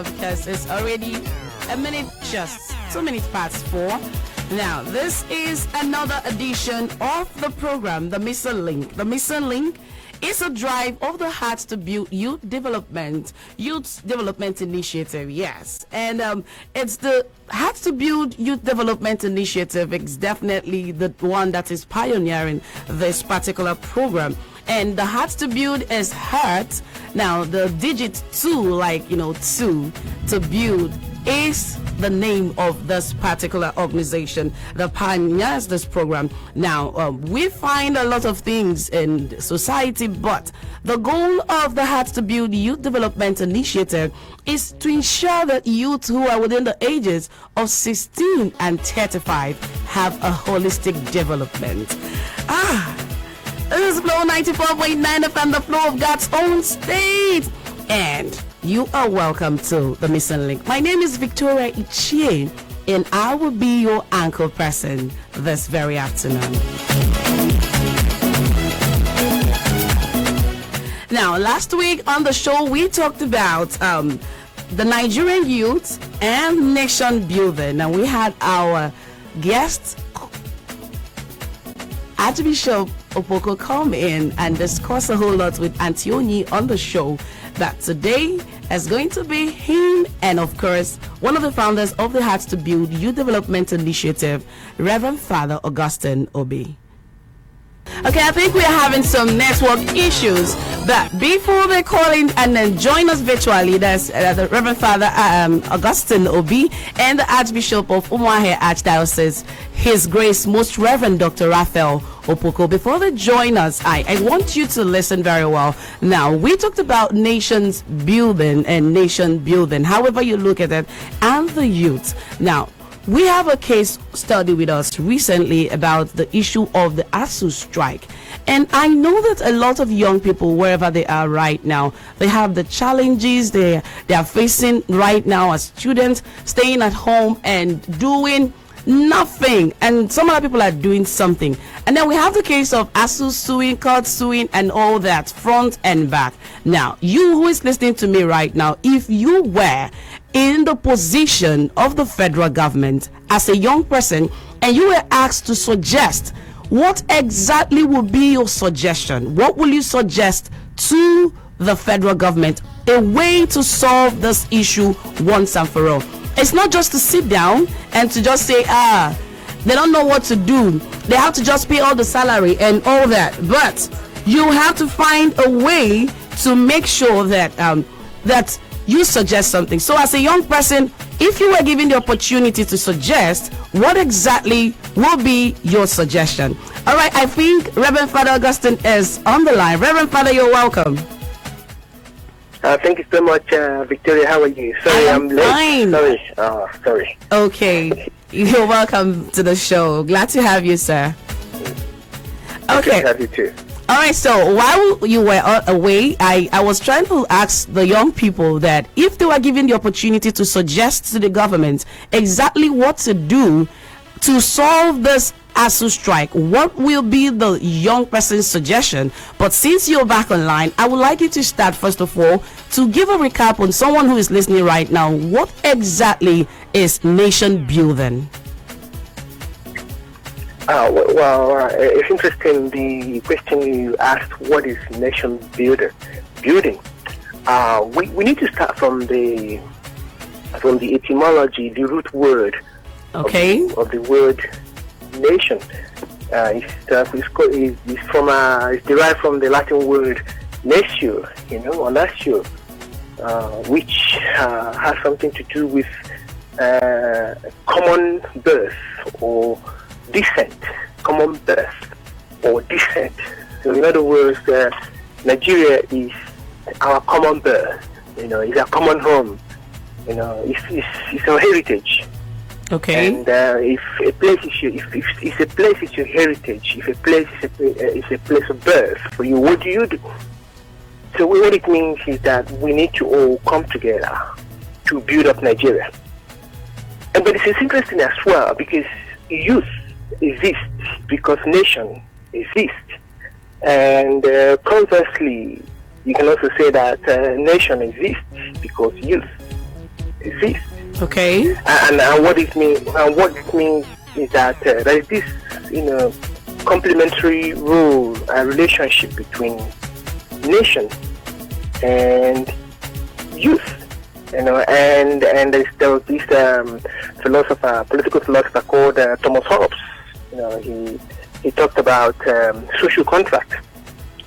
because it's already a minute, just 2 minutes past 4. Now, this is another edition of the program, The Missing Link. The Missing Link is a drive of the heart to build youth development initiative, yes. And it's the Heart to Build Youth Development Initiative. It's definitely the one that is pioneering this particular program. And the Heart to Build is heart. Now, the digit 2, like, 2 to build is the name of this particular organization that pioneers this program. Now, we find a lot of things in society, but the goal of the Heart to Build Youth Development Initiative is to ensure that youth who are within the ages of 16 and 35 have a holistic development. This is Flow 94.9 FM, the flow of God's own state. And you are welcome to The Missing Link. My name is Victoria Ichie, and I will be your anchor person this very afternoon. Now, last week on the show, we talked about the Nigerian youth and nation building. And we had our guest, Archbishop Opoko, come in and discuss a whole lot with Antioni on the show. That today is going to be him and, of course, one of the founders of the Heart to Build Youth Development Initiative, Reverend Father Augustine Obi. Okay, I think we're having some network issues, but before they call in and then join us virtually, there's the Reverend Father Augustine Obi and the Archbishop of Umuahia Archdiocese, His Grace Most Reverend Dr. Raphael Opoko. Before they join us, I want you to listen very well. Now, we talked about nations building and nation building, however you look at it, and the youth. Now, we have a case study with us recently about the issue of the ASU strike. And I know that a lot of young people, wherever they are right now, they have the challenges they are facing right now as students, staying at home and doing nothing. And some other people are doing something. And then we have the case of ASU suing, court suing, and all that, front and back. Now, you who is listening to me right now, if you were in the position of the federal government as a young person and you were asked to suggest, what exactly would be your suggestion? What will you suggest to the federal government? A way to solve this issue once and for all. It's not just to sit down and to just say, they don't know what to do. They have to just pay all the salary and all that. But you have to find a way to make sure that that you suggest something. So as a young person, if you were given the opportunity to suggest, what exactly will be your suggestion? All right, I think Reverend Father Augustine is on the line. Reverend Father, you're welcome. Thank you so much, Victoria. How are you? Sorry, I'm late. Fine. Sorry. Okay. You're welcome to the show. Glad to have you, sir. Okay. Good to have you too. All right, so while you were away, I was trying to ask the young people that if they were given the opportunity to suggest to the government exactly what to do to solve this ASU strike, what will be the young person's suggestion? But since you're back online, I would like you to start, first of all, to give a recap on someone who is listening right now. What exactly is nation building? It's interesting, the question you asked, what is nation building? We need to start from the etymology, the root word of the word nation. It's derived from the Latin word natio, or natio, which has something to do with common birth or descent, common birth or descent. So in other words, Nigeria is our common birth, it's our common home, it's our heritage. Okay. And if a place is your heritage, if a place is a place of birth for you, what do you do? So what it means is that we need to all come together to build up Nigeria. But it's interesting as well because youth exists because nation exists. And conversely, you can also say that nation exists because youth exist. Okay. And what it means is that there is this, complementary role and relationship between nation and youth. And there was this political philosopher called Thomas Hobbes. He talked about social contract.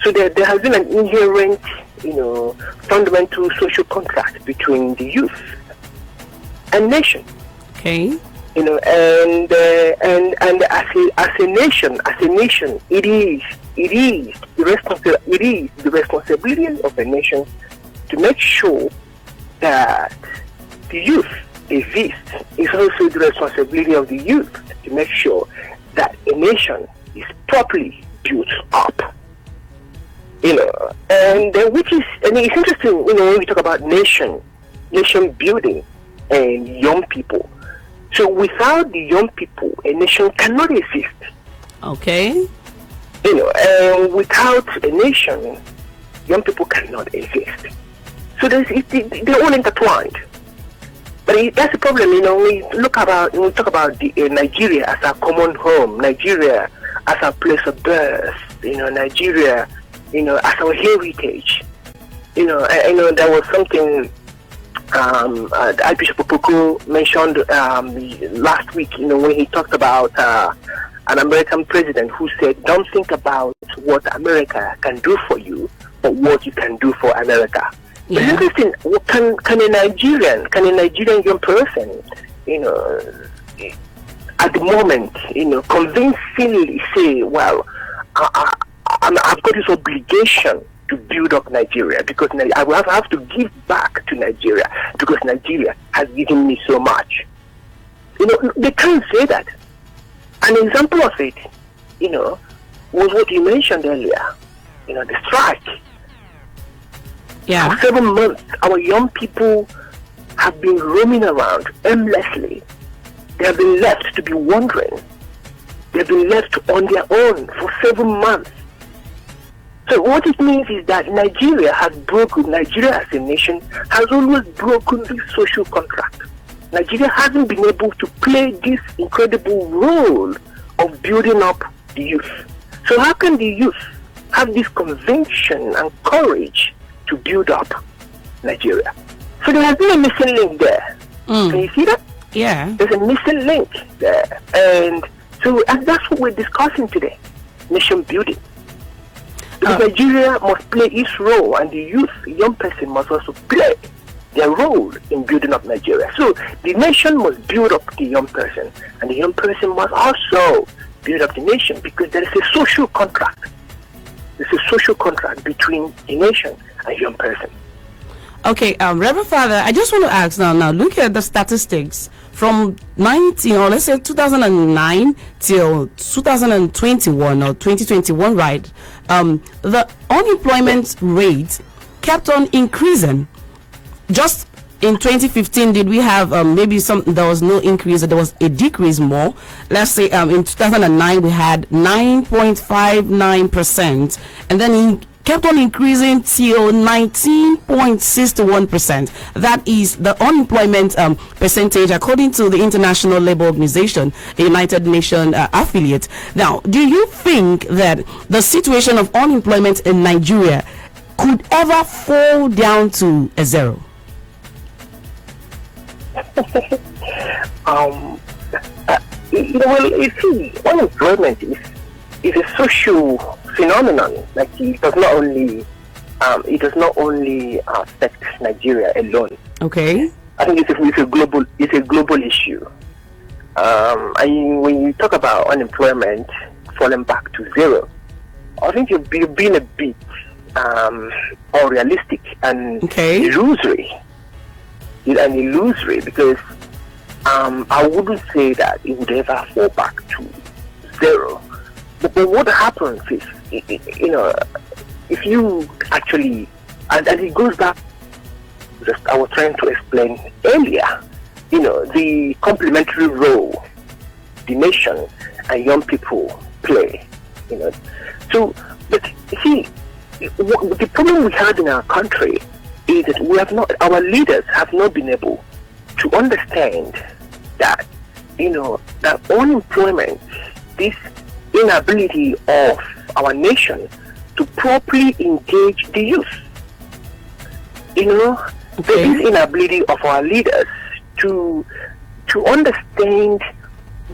So there has been an inherent, fundamental social contract between the youth and nation. Okay. And as a nation, it is the responsibility of a nation to make sure that the youth exist. It's also the responsibility of the youth to make sure that a nation is properly built up. And it's interesting, when we talk about nation building and young people. So without the young people, a nation cannot exist. Okay. And without a nation, young people cannot exist. So they're all intertwined. But that's the problem, when we talk about Nigeria as our common home, Nigeria as our place of birth, Nigeria, as our heritage. I know there was something Archbishop Opoku mentioned last week, when he talked about an American president who said, don't think about what America can do for you, but what you can do for America. Yeah. It's interesting. Can a Nigerian young person, at the moment, convincingly say, well, I've got this obligation to build up Nigeria because I will have to give back to Nigeria because Nigeria has given me so much. They can't say that. An example of it, was what you mentioned earlier, the strike. Yeah. For 7 months, our young people have been roaming around aimlessly. They have been left to be wandering. They have been left on their own for 7 months. So what it means is that Nigeria as a nation has always broken this social contract. Nigeria hasn't been able to play this incredible role of building up the youth. So how can the youth have this conviction and courage to build up Nigeria? So there has been a missing link there. Can you see that? Yeah. There's a missing link there. And that's what we're discussing today, nation building. Because Nigeria must play its role, and the young person must also play their role in building up Nigeria. So the nation must build up the young person, and the young person must also build up the nation, because there is a social contract. There's a social contract between the nation and young person. Okay, Reverend Father, I just want to ask now, look at the statistics from 2009 till 2021 or 2021, right? The unemployment rate kept on increasing. Just in 2015, did we have maybe there was no increase, there was a decrease more? Let's say in 2009 we had 9.59%, and then in kept on increasing till 19.61%. That is the unemployment percentage according to the International Labour Organization, a United Nations affiliate. Now, do you think that the situation of unemployment in Nigeria could ever fall down to a zero? Unemployment is a social phenomenon. Like it does not only affect Nigeria alone. Okay. I think it's a global issue. And when you talk about unemployment falling back to zero, I think you've been a bit unrealistic and illusory. Because I wouldn't say that it would ever fall back to zero. But what happens is, if you actually, and it goes back, just I was trying to explain earlier, the complementary role the nation and young people play, So, but see, the problem we had in our country is that our leaders have not been able to understand that, that unemployment, this inability of our nation to properly engage the youth, this inability of our leaders to understand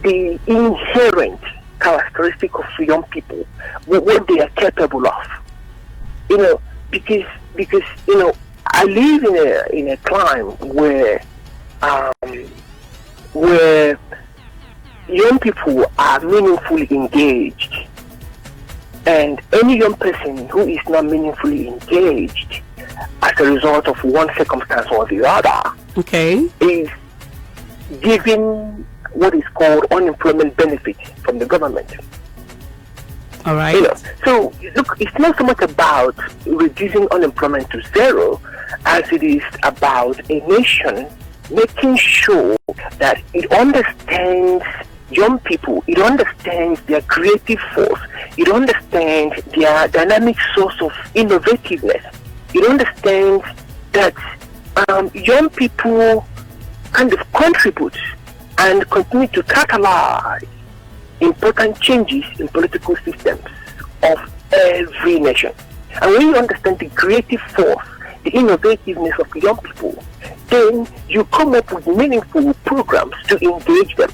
the inherent characteristic of young people, what they are capable of, because I live in a climate where young people are meaningfully engaged, and any young person who is not meaningfully engaged as a result of one circumstance or the other, is given what is called unemployment benefit from the government. All right. So look, it's not so much about reducing unemployment to zero as it is about a nation making sure that it understands young people, it understands their creative force, it understands their dynamic source of innovativeness, it understands that young people kind of contribute and continue to catalyze important changes in political systems of every nation. And when you understand the creative force, the innovativeness of young people, then you come up with meaningful programs to engage them.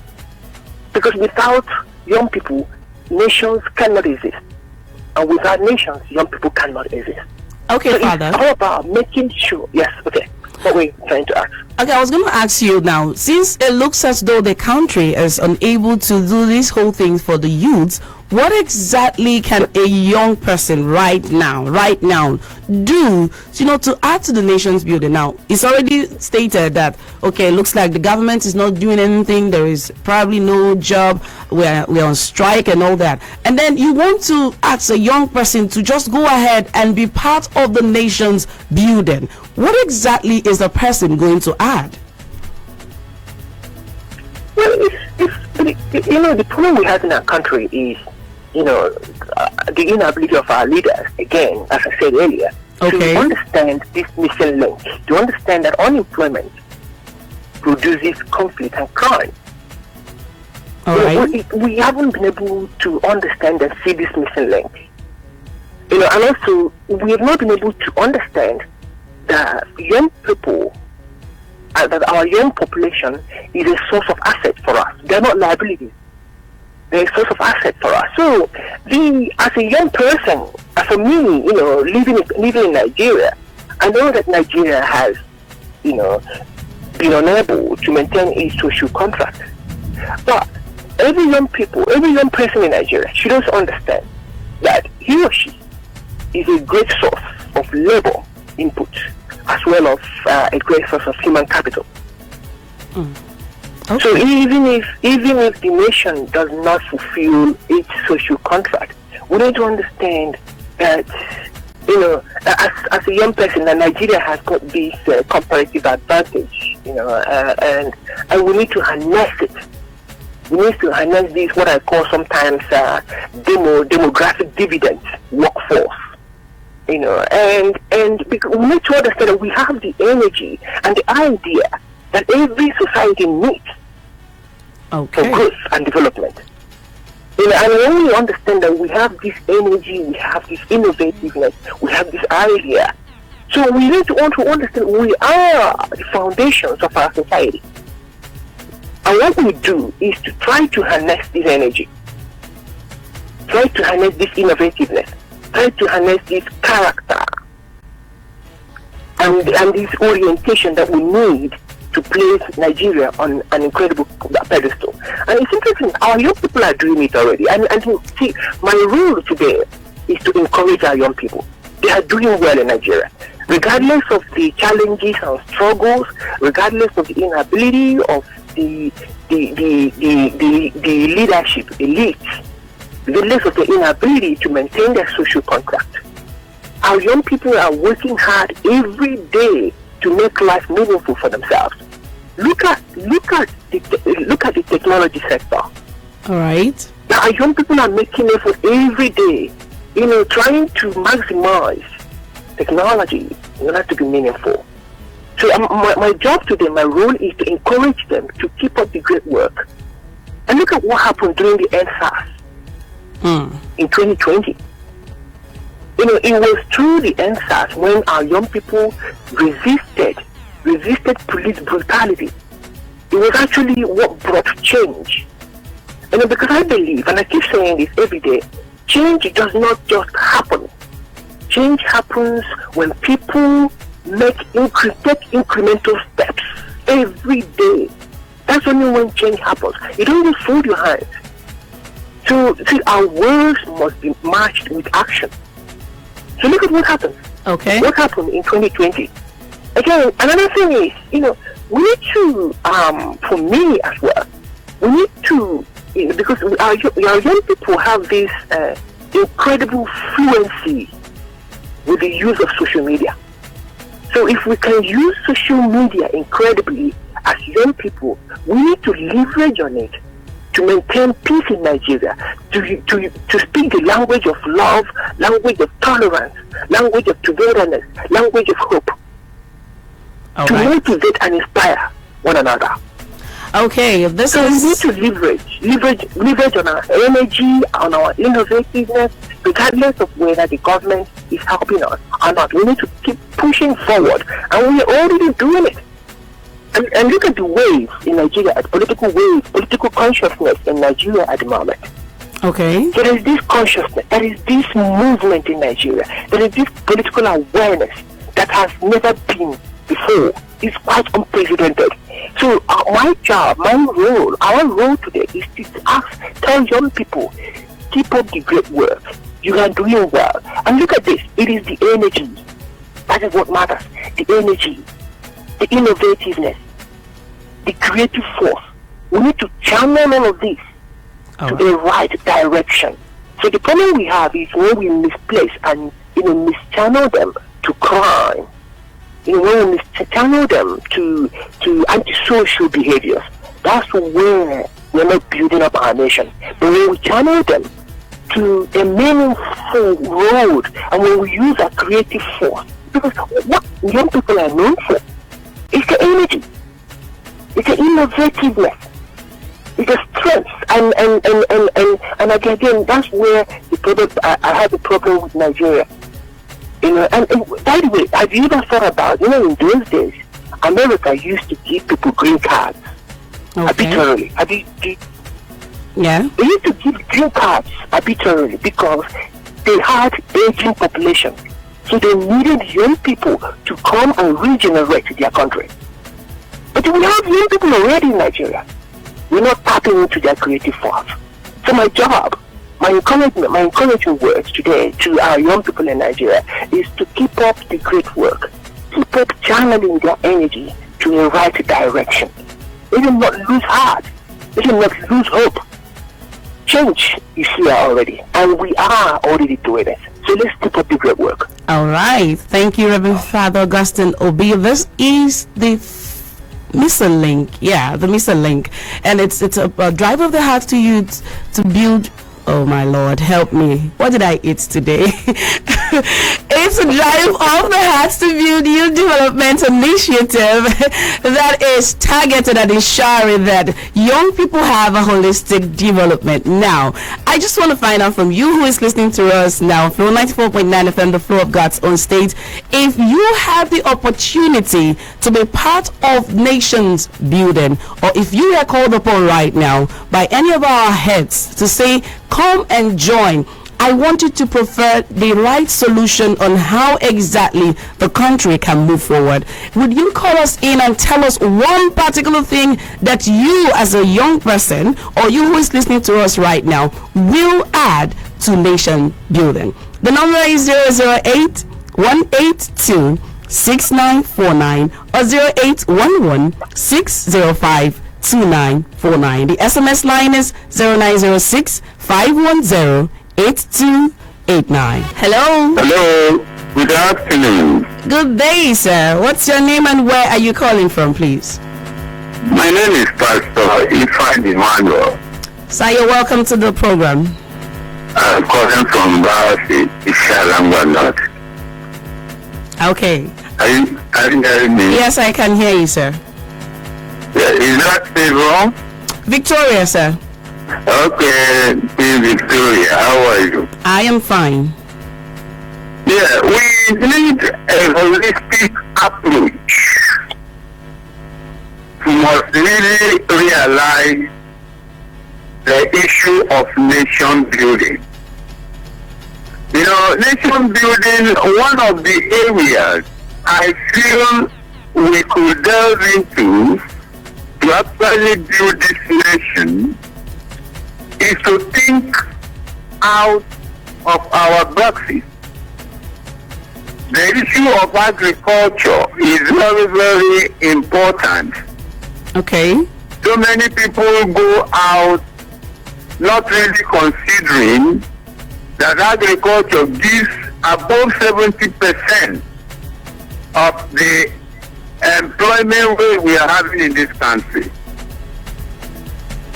Because without young people, nations cannot exist. And without nations, young people cannot exist. Okay, so Father. It's all about making sure. Yes, okay. What were you trying to ask? Okay, I was going to ask you now, since it looks as though the country is unable to do this whole thing for the youths, what exactly can a young person right now do, to add to the nation's building? Now, it's already stated that, okay, it looks like the government is not doing anything. There is probably no job. We're on strike and all that. And then you want to ask a young person to just go ahead and be part of the nation's building. What exactly is the person going to add? Well, the problem we have in our country is, the inability of our leaders, again, as I said earlier, to understand this missing link, to understand that unemployment produces conflict and crime. All right. We haven't been able to understand and see this missing link. And also, we have not been able to understand that young people, that our young population is a source of asset for us. They're not liabilities. They're a source of asset for us. So, as a young person, for me, living in Nigeria, I know that Nigeria has, been unable to maintain a social contract. But every young person in Nigeria should also understand that he or she is a great source of labor input, as well as a great source of human capital. Okay. So even if the nation does not fulfill its social contract, we need to understand that as a young person, Nigeria has got this comparative advantage, and we need to harness it. We need to harness this, what I call sometimes demographic dividend workforce. And because we need to understand that we have the energy and the idea that every society needs for growth and development. And when we understand that we have this energy, we have this innovativeness, we have this idea, so we need to understand we are the foundations of our society. And what we do is to try to harness this energy, try to harness this innovativeness, try to harness this character and this orientation that we need to place Nigeria on an incredible pedestal. And it's interesting, our young people are doing it already. And you see, my role today is to encourage our young people. They are doing well in Nigeria. Regardless of the challenges and struggles, regardless of the inability of the leadership, elite, regardless of the inability to maintain their social contract, our young people are working hard every day to make life meaningful for themselves. Look at the technology sector. All right. Now, our young people are making effort every day, trying to maximize technology in order to be meaningful. So So my job today, my role is to encourage them to keep up the great work. And look at what happened during the NSAS in 2020. You know, it was through the NSAS when our young people resisted police brutality. It was actually what brought change. You know, because I believe, and I keep saying this every day, change does not just happen. Change happens when people take incremental steps every day. That's only when change happens. You don't just fold your hands. So, see, our words must be matched with action. So look at what happened. Okay. What happened in 2020? Again, another thing is, you know, we need to, for me as well, we need to, you know, because our young people have this incredible fluency with the use of social media. So if we can use social media incredibly as young people, we need to leverage on it to maintain peace in Nigeria, to speak the language of love, language of tolerance, language of togetherness, language of hope, to motivate and inspire one another. Okay, we need to leverage on our energy, on our innovativeness, regardless of whether the government is helping us or not. We need to keep pushing forward, and we are already doing it. And look at the waves in Nigeria, political consciousness in Nigeria at the moment. Okay. There is this consciousness, there is this movement in Nigeria, there is this political awareness that has never been before. It's quite unprecedented. So my job, our role today is to tell young people, keep up the great work. You are doing well. And look at this, it is the energy. That is what matters. The energy, the innovativeness, the creative force. We need to channel all of this to the right direction. So the problem we have is when we misplace and mischannel them to crime. When we mischannel them to antisocial behaviors. That's where we're not building up our nation. But when we channel them to a meaningful road, and when we use a creative force, because what young people are known for is the energy, it's the innovativeness, it's the strength, and again, that's where the problem. I have a problem with Nigeria. You know, and by the way, have you ever thought about, in those days, America used to give people green cards arbitrarily. Yeah. They used to give green cards arbitrarily because they had aging population. So they needed young people to come and regenerate their country. But we have young people already in Nigeria. We're not tapping into their creative force. So my job, my encouraging words today to our young people in Nigeria is to keep up the great work. Keep up channeling their energy to the right direction. They will not lose heart. They will not lose hope. Change is here already, and we are already doing it. So let's keep up the great work. All right. Thank you, Reverend Father Augustine Obi. This is the Missile Link. Yeah, the Missile Link. And it's a drive of the heart to youth to build. Oh my Lord, help me. What did I eat today? It's a drive of the heart to build youth development initiative that is targeted at ensuring that young people have a holistic development. Now, I just want to find out from you who is listening to us now, Flow 94.9 FM, the Flow of God's own state, if you have the opportunity to be part of nations building, or if you are called upon right now by any of our heads to say, come and join. I want you to prefer the right solution on how exactly the country can move forward. Would you call us in and tell us one particular thing that you as a young person, or you who is listening to us right now, will add to nation building? The number is 008 182 6949 or 0811 605 2949. The SMS line is 0906 510 8289. Hello. Hello. Good afternoon. Good day, sir. What's your name and where are you calling from, please? My name is Pastor Ifan Emmanuel. Sir, you're welcome to the program. I'm calling from Bauchi, Ishalangwa North. Okay. Are you hearing me? Yes, I can hear you, sir. Yeah, is that Favor? Victoria, sir. Okay, Miss Victoria, how are you? I am fine. Yeah, we need a holistic approach. We must really realize the issue of nation building. You know, nation building, one of the areas I feel we could delve into to actually build this nation is to think out of our boxes. The issue of agriculture is very, very important. Okay. So many people go out not really considering that agriculture gives above 70% of the employment rate we are having in this country.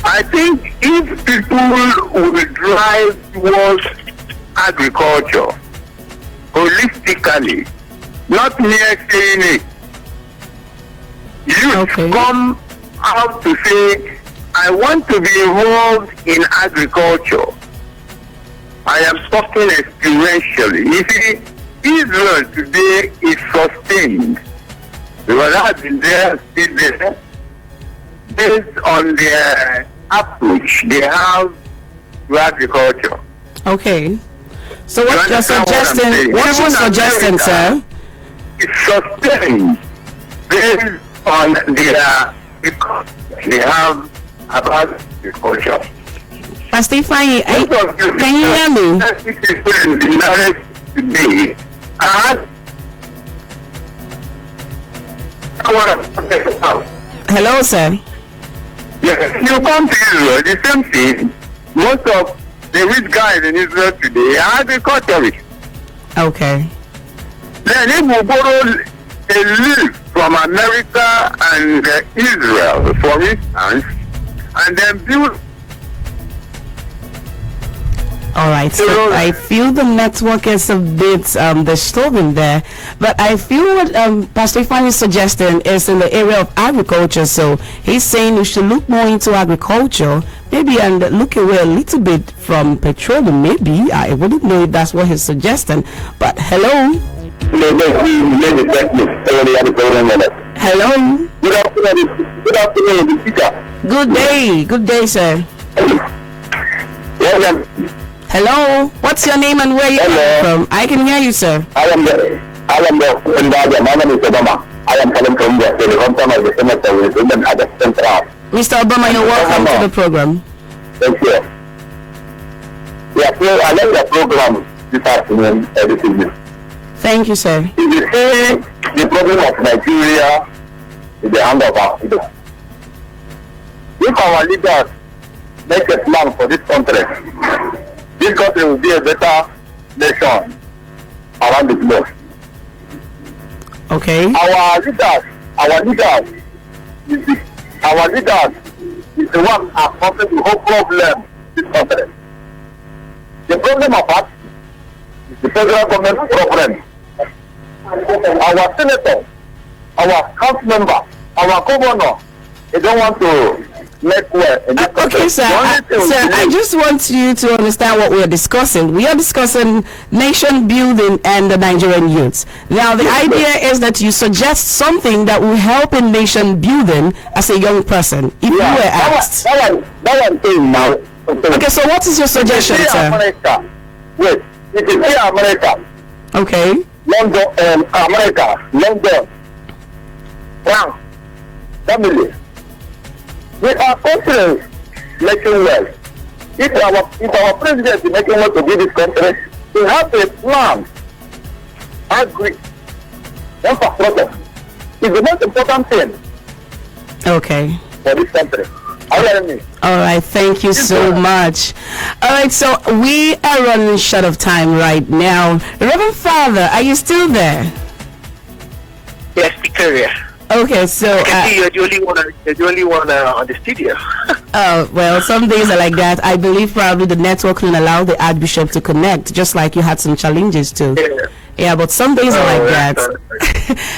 I think if people will drive towards agriculture holistically, not mere saying it, youth come out to say, I want to be involved in agriculture. I am talking experientially. You see, Israel today is sustained because I've been there, still there, based on their approach they have to agriculture. Okay. So what you're suggesting, what you're suggesting, sir? It's sustained based on their they have about agriculture. Pastor Ifeanyi, can you hear me? Today, Hello, sir. Yes, you come to Israel, the same thing. Most of the rich guys in Israel today are agriculturists. Okay. Then if we borrow a leaf from America and Israel, for instance, and then build. All right, so I feel the network is a bit disturbing there, but I feel what Pastor Ifeanyi is suggesting is in the area of agriculture. So he's saying we should look more into agriculture, maybe, and look away a little bit from petroleum. Maybe I wouldn't know if that's what he's suggesting. But hello. Hello. Good afternoon, speaker. Good day, sir. Hello, what's your name and where you come from? I can hear you, sir. I am the my name is Obama. I am calling from the hometown of the Senator with women at the Central. Mr. Obama, you're welcome to the program. Thank you. Yeah, so I like the program this afternoon, this evening. Thank you, sir. If you see the problem of Nigeria in the hand of our people, if our leaders make a plan for this country, this country will be a better nation around the globe. Okay. Our leaders is the one are causing the whole problem in this country. The problem of us is the federal government problem. Our senator, our council member, our governor, they don't want to make well. Okay, sir. I just want you to understand what we are discussing. We are discussing nation building and the Nigerian youths. Now, the idea is that you suggest something that will help in nation building as a young person. If you were asked. That one thing now. Okay, so what is your suggestion, sir? America. Wait, it is here America. Okay. London, America, London, France, family. We are countries making well. If our president is making well to build this country, we have a plan. Agree. Infrastructure is the most important thing. Okay. For this country. Are you hearing me? All right, thank you so much. All right, so we are running short of time right now. Reverend Father, are you still there? Yes, Victoria. Okay, so you're the only one on the studio. Well, some days are like that. I believe probably the network couldn't allow the Archbishop to connect, just like you had some challenges too. Yeah, but some days are like that.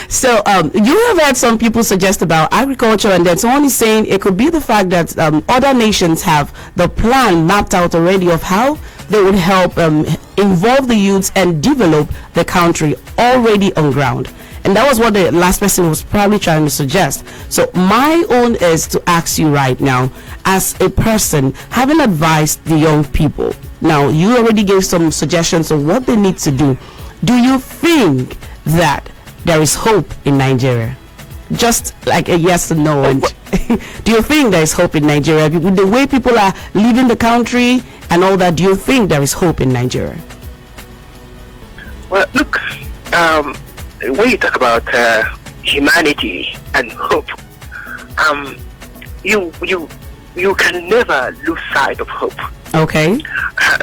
So you have had some people suggest about agriculture, and then someone is saying it could be the fact that other nations have the plan mapped out already of how they would help involve the youths and develop the country already on ground. And that was what the last person was probably trying to suggest. So my own is to ask you right now, as a person having advised the young people, now you already gave some suggestions of what they need to do. Do you think that there is hope in Nigeria? Just like a yes or no. And do you think there is hope in Nigeria? With the way people are leaving the country and all that, do you think there is hope in Nigeria? Well, look, when you talk about humanity and hope, you can never lose sight of hope. Okay.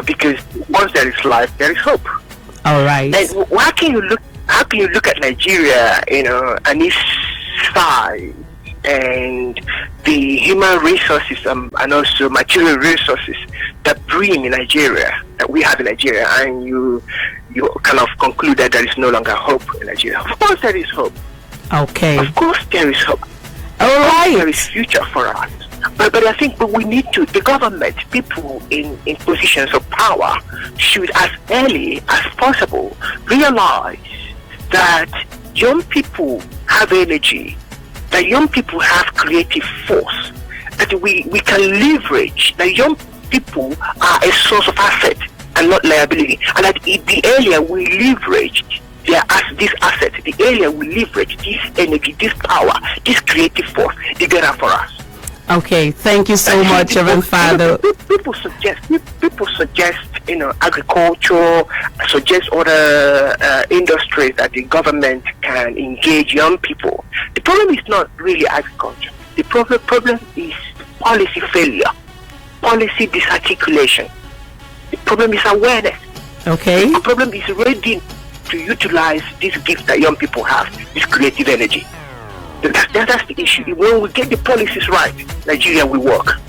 Because once there is life, there is hope. All right. And how can you look at Nigeria, and its size and the human resources and also material resources that bring in Nigeria, that we have in Nigeria, and you kind of conclude that there is no longer hope in Nigeria? Of course there is hope. Okay. Of course there is hope. All right. There is future for us. But I think we need to, the government, people in positions of power should as early as possible realize that young people have energy, that young people have creative force, that we can leverage, that young people are a source of asset and not liability, and that the earlier we leverage this asset, the earlier we leverage this energy, this power, this creative force, the better for us. Okay, thank you so much, Reverend Father. People suggest, agriculture, suggest other industries that the government can engage young people. The problem is not really agriculture. The problem is policy failure, policy disarticulation. The problem is awareness. Okay. The problem is ready to utilize this gift that young people have, this creative energy. That's the issue. When we get the policies right, Nigeria will work.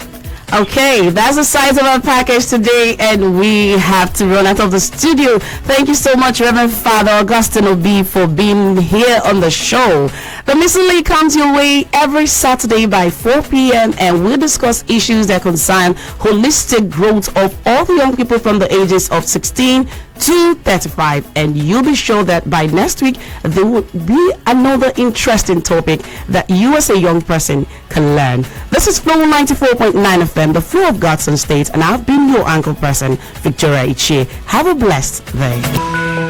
Okay, that's the size of our package today, and we have to run out of the studio. Thank you so much, Reverend Father Augustine Obi, for being here on the show. The Missile comes your way every Saturday by 4 p.m. and we'll discuss issues that concern holistic growth of all the young people from the ages of 16 to 35, and you'll be sure that by next week there will be another interesting topic that you as a young person can learn. This is Flow 94.9 FM, the flow of God's State, and I've been your anchor person, Victoria Ichie. Have a blessed day.